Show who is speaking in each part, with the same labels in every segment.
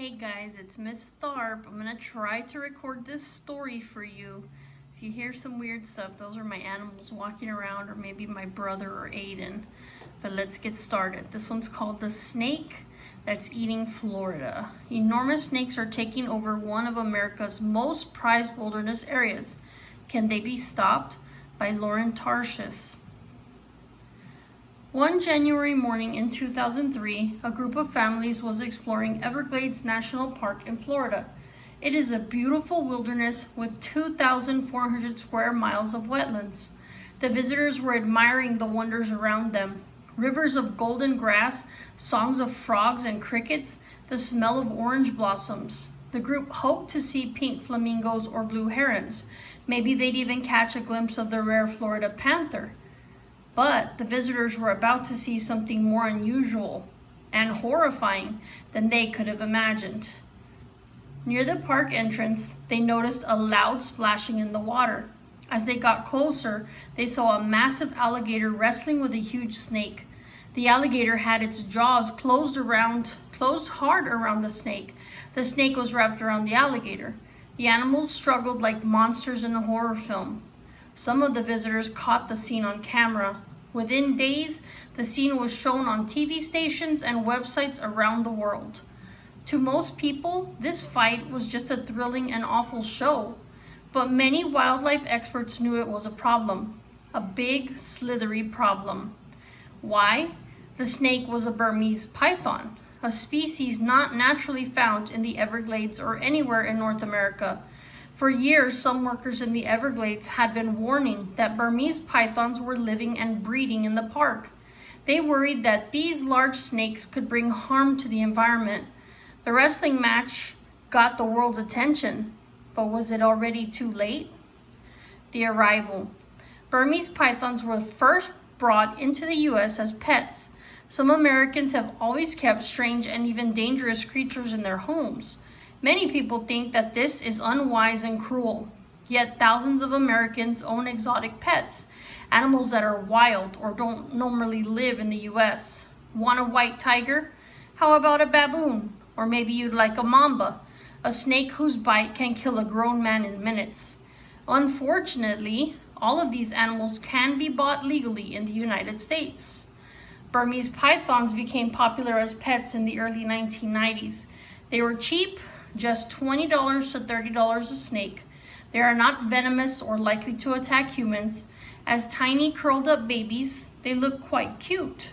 Speaker 1: Hey guys, it's Miss Tharp. I'm gonna try to record this story for you. If you hear some weird stuff, those are my animals walking around, or maybe my brother or Aiden. But let's get started. This one's called The Snake That's Eating Florida. Enormous snakes are taking over one of America's most prized wilderness areas. Can they be stopped? By Lauren Tarshis. One January morning in 2003, a group of families was exploring Everglades National Park in Florida. It is a beautiful wilderness with 2,400 square miles of wetlands. The visitors were admiring the wonders around them. Rivers of golden grass, songs of frogs and crickets, the smell of orange blossoms. The group hoped to see pink flamingos or blue herons. Maybe they'd even catch a glimpse of the rare Florida panther. But the visitors were about to see something more unusual and horrifying than they could have imagined. Near the park entrance, they noticed a loud splashing in the water. As they got closer, they saw a massive alligator wrestling with a huge snake. The alligator had its jaws closed hard around the snake. The snake was wrapped around the alligator. The animals struggled like monsters in a horror film. Some of the visitors caught the scene on camera. Within days, the scene was shown on TV stations and websites around the world. To most people, this fight was just a thrilling and awful show, but many wildlife experts knew it was a problem, a big, slithery problem. Why? The snake was a Burmese python, a species not naturally found in the Everglades or anywhere in North America. For years, some workers in the Everglades had been warning that Burmese pythons were living and breeding in the park. They worried that these large snakes could bring harm to the environment. The wrestling match got the world's attention, but was it already too late? The arrival. Burmese pythons were first brought into the U.S. as pets. Some Americans have always kept strange and even dangerous creatures in their homes. Many people think that this is unwise and cruel, yet thousands of Americans own exotic pets, animals that are wild or don't normally live in the US. Want a white tiger? How about a baboon? Or maybe you'd like a mamba, a snake whose bite can kill a grown man in minutes. Unfortunately, all of these animals can be bought legally in the United States. Burmese pythons became popular as pets in the early 1990s. They were cheap, just $20 to $30 a snake. They are not venomous or likely to attack humans. As tiny curled up babies, they look quite cute.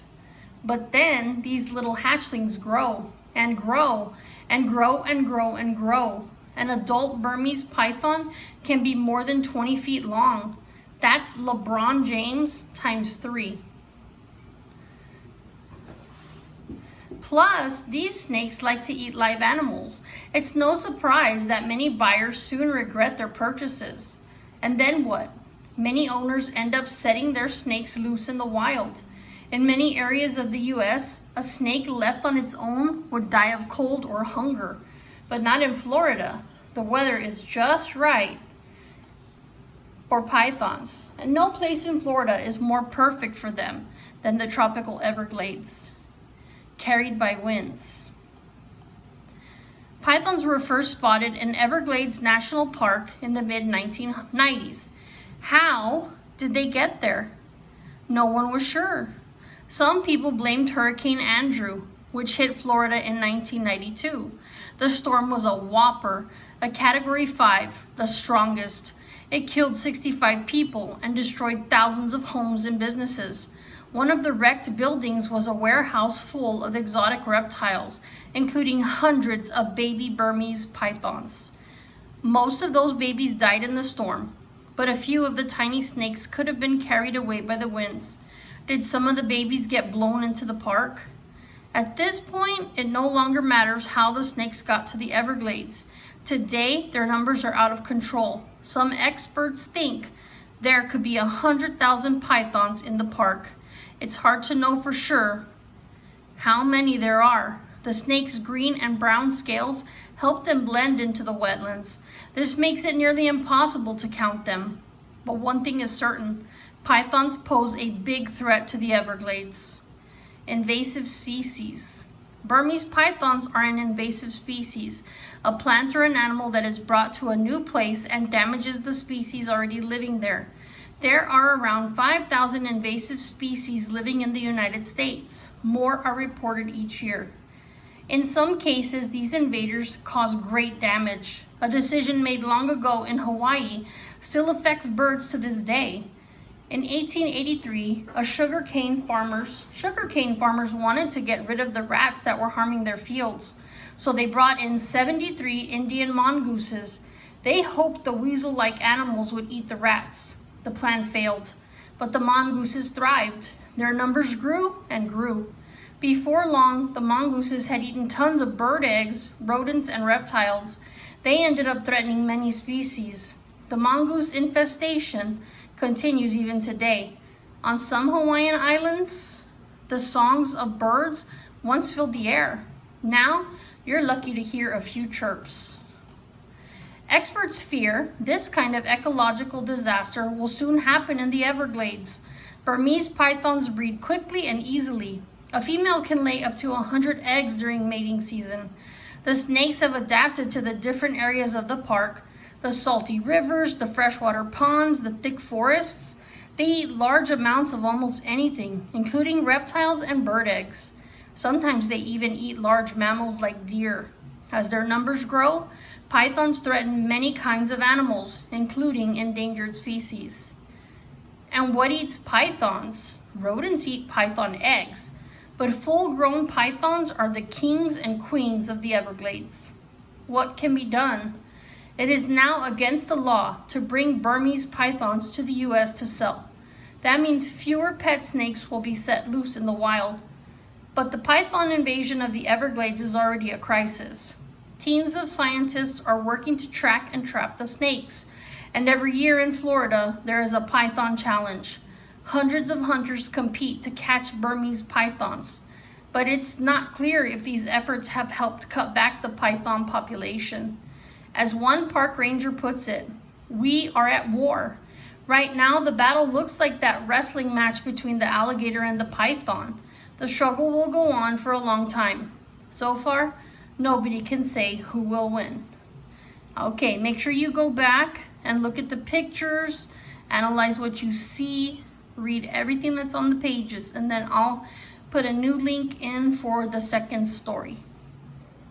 Speaker 1: But then these little hatchlings grow and grow and grow and grow and grow. An adult Burmese python can be more than 20 feet long. That's LeBron James times 3. Plus, these snakes like to eat live animals. It's no surprise that many buyers soon regret their purchases. And then what? Many owners end up setting their snakes loose in the wild. In many areas of the US, a snake left on its own would die of cold or hunger. But not in Florida. The weather is just right for pythons. And no place in Florida is more perfect for them than the tropical Everglades, carried by winds. Pythons were first spotted in Everglades National Park in the mid-1990s. How did they get there? No one was sure. Some people blamed Hurricane Andrew, which hit Florida in 1992. The storm was a whopper, a Category 5, the strongest. It killed 65 people and destroyed thousands of homes and businesses. One of the wrecked buildings was a warehouse full of exotic reptiles, including hundreds of baby Burmese pythons. Most of those babies died in the storm, but a few of the tiny snakes could have been carried away by the winds. Did some of the babies get blown into the park? At this point, it no longer matters how the snakes got to the Everglades. Today, their numbers are out of control. Some experts think there could be 100,000 pythons in the park. It's hard to know for sure how many there are. The snake's green and brown scales help them blend into the wetlands. This makes it nearly impossible to count them. But one thing is certain, pythons pose a big threat to the Everglades. Invasive species. Burmese pythons are an invasive species, a plant or an animal that is brought to a new place and damages the species already living there. There are around 5,000 invasive species living in the United States. More are reported each year. In some cases, these invaders cause great damage. A decision made long ago in Hawaii still affects birds to this day. In 1883, sugarcane farmers wanted to get rid of the rats that were harming their fields. So they brought in 73 Indian mongooses. They hoped the weasel-like animals would eat the rats. The plan failed, but the mongooses thrived. Their numbers grew and grew. Before long, the mongooses had eaten tons of bird eggs, rodents, and reptiles. They ended up threatening many species. The mongoose infestation continues even today. On some Hawaiian islands, the songs of birds once filled the air. Now, you're lucky to hear a few chirps. Experts fear this kind of ecological disaster will soon happen in the Everglades. Burmese pythons breed quickly and easily. A female can lay up to 100 eggs during mating season. The snakes have adapted to the different areas of the park, the salty rivers, the freshwater ponds, the thick forests. They eat large amounts of almost anything, including reptiles and bird eggs. Sometimes they even eat large mammals like deer. As their numbers grow, pythons threaten many kinds of animals, including endangered species. And what eats pythons? Rodents eat python eggs, but full-grown pythons are the kings and queens of the Everglades. What can be done? It is now against the law to bring Burmese pythons to the U.S. to sell. That means fewer pet snakes will be set loose in the wild. But the python invasion of the Everglades is already a crisis. Teams of scientists are working to track and trap the snakes. And every year in Florida, there is a python challenge. Hundreds of hunters compete to catch Burmese pythons. But it's not clear if these efforts have helped cut back the python population. As one park ranger puts it, we are at war. Right now, the battle looks like that wrestling match between the alligator and the python. The struggle will go on for a long time. So far, nobody can say who will win. Okay, make sure you go back and look at the pictures, analyze what you see, read everything that's on the pages, and then I'll put a new link in for the second story.